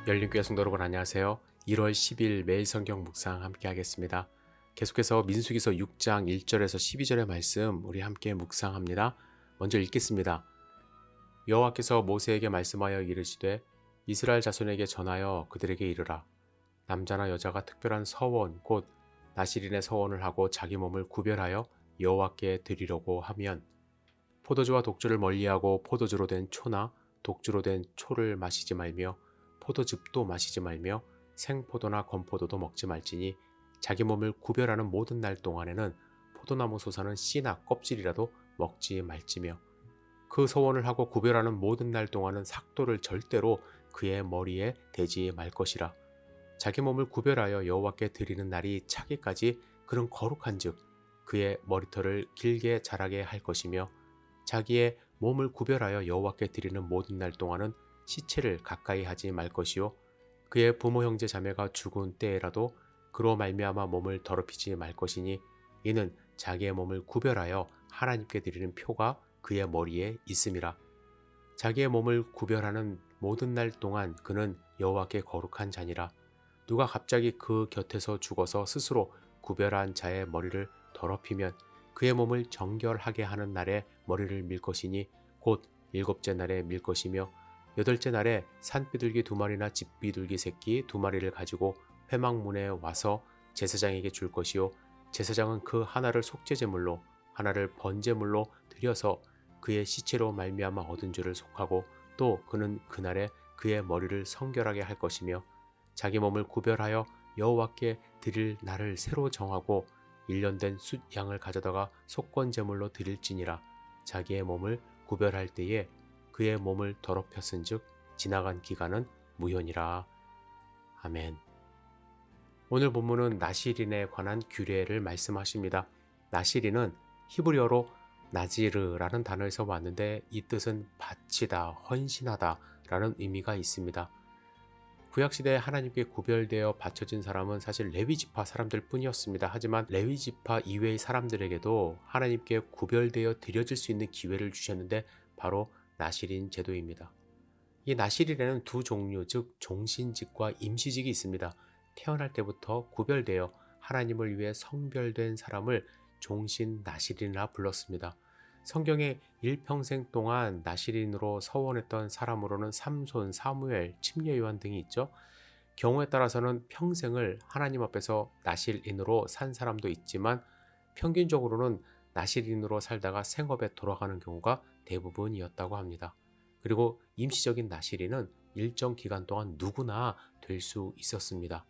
열린교회 성도 여러분 안녕하세요. 1월 10일 매일 성경 묵상 함께 하겠습니다. 계속해서 민수기서 6장 1절에서 12절의 말씀 우리 함께 묵상합니다. 먼저 읽겠습니다. 여호와께서 모세에게 말씀하여 이르시되 이스라엘 자손에게 전하여 그들에게 이르라. 남자나 여자가 특별한 서원 곧 나실인의 서원을 하고 자기 몸을 구별하여 여호와께 드리려고 하면 포도주와 독주를 멀리하고 포도주로 된 초나 독주로 된 초를 마시지 말며 포도즙도 마시지 말며 생포도나 건포도도 먹지 말지니 자기 몸을 구별하는 모든 날 동안에는 포도나무 솟아는 씨나 껍질이라도 먹지 말지며 그 서원을 하고 구별하는 모든 날 동안은 삭도를 절대로 그의 머리에 대지 말 것이라. 자기 몸을 구별하여 여호와께 드리는 날이 차기까지 그런 거룩한즉 그의 머리털을 길게 자라게 할 것이며 자기의 몸을 구별하여 여호와께 드리는 모든 날 동안은 시체를 가까이 하지 말 것이요 그의 부모 형제 자매가 죽은 때에라도 그로 말미암아 몸을 더럽히지 말 것이니 이는 자기의 몸을 구별하여 하나님께 드리는 표가 그의 머리에 있음이라. 자기의 몸을 구별하는 모든 날 동안 그는 여호와께 거룩한 자니라. 누가 갑자기 그 곁에서 죽어서 스스로 구별한 자의 머리를 더럽히면 그의 몸을 정결하게 하는 날에 머리를 밀 것이니 곧 일곱째 날에 밀 것이며 여덟째 날에 산비둘기 2마리나 집비둘기 새끼 2마리를 가지고 회막문에 와서 제사장에게 줄 것이요 제사장은 그 하나를 속죄제물로 하나를 번제물로 드려서 그의 시체로 말미암아 얻은 줄을 속하고 또 그는 그날에 그의 머리를 성결하게 할 것이며 자기 몸을 구별하여 여호와께 드릴 날을 새로 정하고 1년 된 숫 양을 가져다가 속건제물로 드릴지니라. 자기의 몸을 구별할 때에 그의 몸을 더럽혔은즉 지나간 기간은 무효니라. 아멘. 오늘 본문은 나실인에 관한 규례를 말씀하십니다. 나실인은 히브리어로 나지르라는 단어에서 왔는데 이 뜻은 바치다, 헌신하다 라는 의미가 있습니다. 구약시대에 하나님께 구별되어 바쳐진 사람은 사실 레위지파 사람들 뿐이었습니다. 하지만 레위지파 이외의 사람들에게도 하나님께 구별되어 드려질 수 있는 기회를 주셨는데 바로 나실인 제도입니다. 이 나실인에는 두 종류, 즉 종신직과 임시직이 있습니다. 태어날 때부터 구별되어 하나님을 위해 성별된 사람을 종신 나실인이라 불렀습니다. 성경에 일평생 동안 나실인으로 서원했던 사람으로는 삼손, 사무엘, 침례 요한 등이 있죠. 경우에 따라서는 평생을 하나님 앞에서 나실인으로 산 사람도 있지만 평균적으로는 나실인으로 살다가 생업에 돌아가는 경우가 대부분이었다고 합니다. 그리고 임시적인 나실인은 일정 기간 동안 누구나 될 수 있었습니다.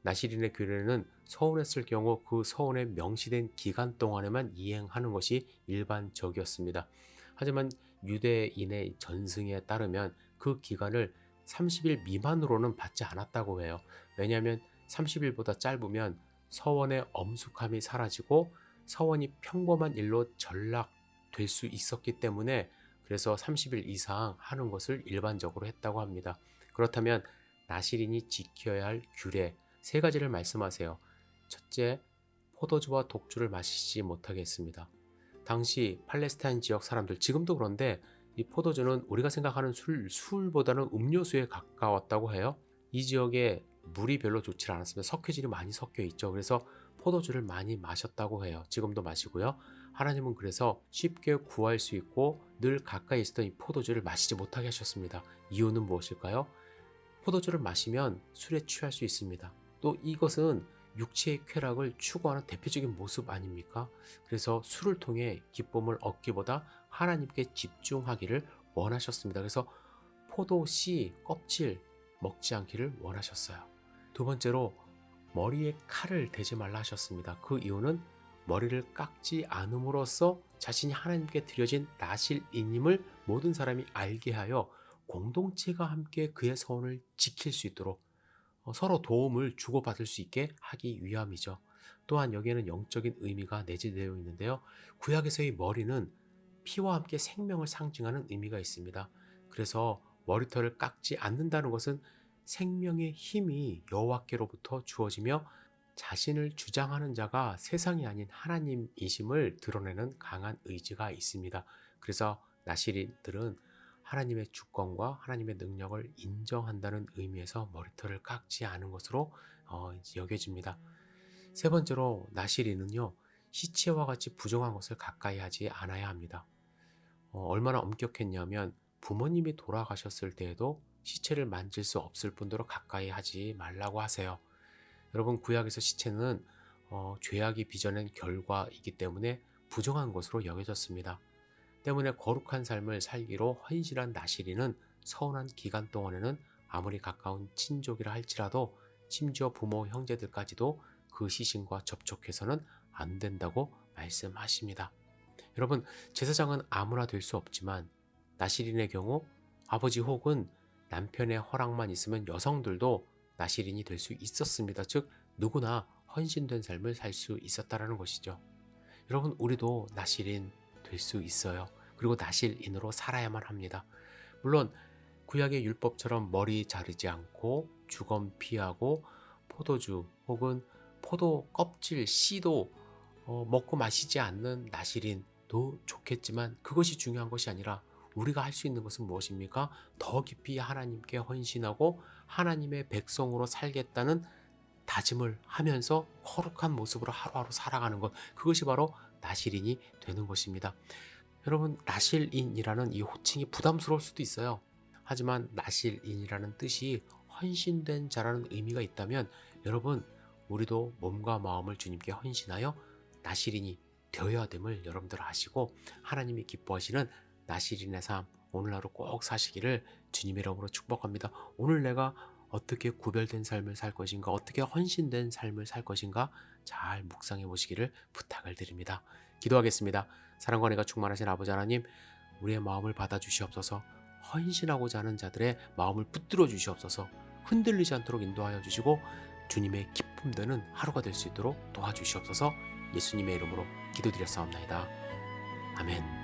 나실인의 규례는 서원했을 경우 그 서원에 명시된 기간 동안에만 이행하는 것이 일반적이었습니다. 하지만 유대인의 전승에 따르면 그 기간을 30일 미만으로는 받지 않았다고 해요. 왜냐하면 30일보다 짧으면 서원의 엄숙함이 사라지고 서원이 평범한 일로 전락될 수 있었기 때문에 그래서 30일 이상 하는 것을 일반적으로 했다고 합니다. 그렇다면 나실인이 지켜야 할 규례 3가지를 말씀하세요. 첫째, 포도주와 독주를 마시지 못하게 했습니다. 당시 팔레스타인 지역 사람들, 지금도 그런데 이 포도주는 우리가 생각하는 술보다는 음료수에 가까웠다고 해요. 이 지역에 물이 별로 좋지 않았습니다. 석회질이 많이 섞여 있죠. 그래서 포도주를 많이 마셨다고 해요. 지금도 마시고요. 하나님은 그래서 쉽게 구할 수 있고 늘 가까이 있었던 이 포도주를 마시지 못하게 하셨습니다. 이유는 무엇일까요? 포도주를 마시면 술에 취할 수 있습니다. 또 이것은 육체의 쾌락을 추구하는 대표적인 모습 아닙니까? 그래서 술을 통해 기쁨을 얻기보다 하나님께 집중하기를 원하셨습니다. 그래서 포도 씨, 껍질 먹지 않기를 원하셨어요. 두 번째로 머리에 칼을 대지 말라 하셨습니다. 그 이유는 머리를 깎지 않음으로써 자신이 하나님께 드려진 나실인임을 모든 사람이 알게 하여 공동체가 함께 그의 서원을 지킬 수 있도록 서로 도움을 주고받을 수 있게 하기 위함이죠. 또한 여기에는 영적인 의미가 내재되어 있는데요. 구약에서의 머리는 피와 함께 생명을 상징하는 의미가 있습니다. 그래서 머리털을 깎지 않는다는 것은 생명의 힘이 여호와께로부터 주어지며 자신을 주장하는 자가 세상이 아닌 하나님이심을 드러내는 강한 의지가 있습니다. 그래서 나실인들은 하나님의 주권과 하나님의 능력을 인정한다는 의미에서 머리털을 깎지 않은 것으로 이제 여겨집니다. 세 번째로 나실인은요, 시체와 같이 부정한 것을 가까이 하지 않아야 합니다. 얼마나 엄격했냐면 부모님이 돌아가셨을 때에도 시체를 만질 수 없을 뿐더러 가까이 하지 말라고 하세요. 여러분, 구약에서 시체는 죄악이 빚어낸 결과이기 때문에 부정한 것으로 여겨졌습니다. 때문에 거룩한 삶을 살기로 헌신한 나실인은 서운한 기간 동안에는 아무리 가까운 친족이라 할지라도 심지어 부모 형제들까지도 그 시신과 접촉해서는 안 된다고 말씀하십니다. 여러분, 제사장은 아무나 될 수 없지만 나실인의 경우 아버지 혹은 남편의 허락만 있으면 여성들도 나실인이 될 수 있었습니다. 즉 누구나 헌신된 삶을 살 수 있었다라는 것이죠. 여러분, 우리도 나실인 될 수 있어요. 그리고 나실인으로 살아야만 합니다. 물론 구약의 율법처럼 머리 자르지 않고 주검 피하고 포도주 혹은 포도 껍질 씨도 먹고 마시지 않는 나실인도 좋겠지만 그것이 중요한 것이 아니라 우리가 할 수 있는 것은 무엇입니까? 더 깊이 하나님께 헌신하고 하나님의 백성으로 살겠다는 다짐을 하면서 거룩한 모습으로 하루하루 살아가는 것, 그것이 바로 나실인이 되는 것입니다. 여러분, 나실인이라는 이 호칭이 부담스러울 수도 있어요. 하지만 나실인이라는 뜻이 헌신된 자라는 의미가 있다면 여러분, 우리도 몸과 마음을 주님께 헌신하여 나실인이 되어야 됨을 여러분들 아시고 하나님이 기뻐하시는 나실인의 삶 오늘 하루 꼭 사시기를 주님의 이름으로 축복합니다. 오늘 내가 어떻게 구별된 삶을 살 것인가, 어떻게 헌신된 삶을 살 것인가 잘 묵상해 보시기를 부탁을 드립니다. 기도하겠습니다. 사랑과 은혜가 충만하신 아버지 하나님, 우리의 마음을 받아주시옵소서. 헌신하고자 하는 자들의 마음을 붙들어 주시옵소서. 흔들리지 않도록 인도하여 주시고 주님의 기쁨 되는 하루가 될 수 있도록 도와주시옵소서. 예수님의 이름으로 기도드렸사옵나이다. 아멘.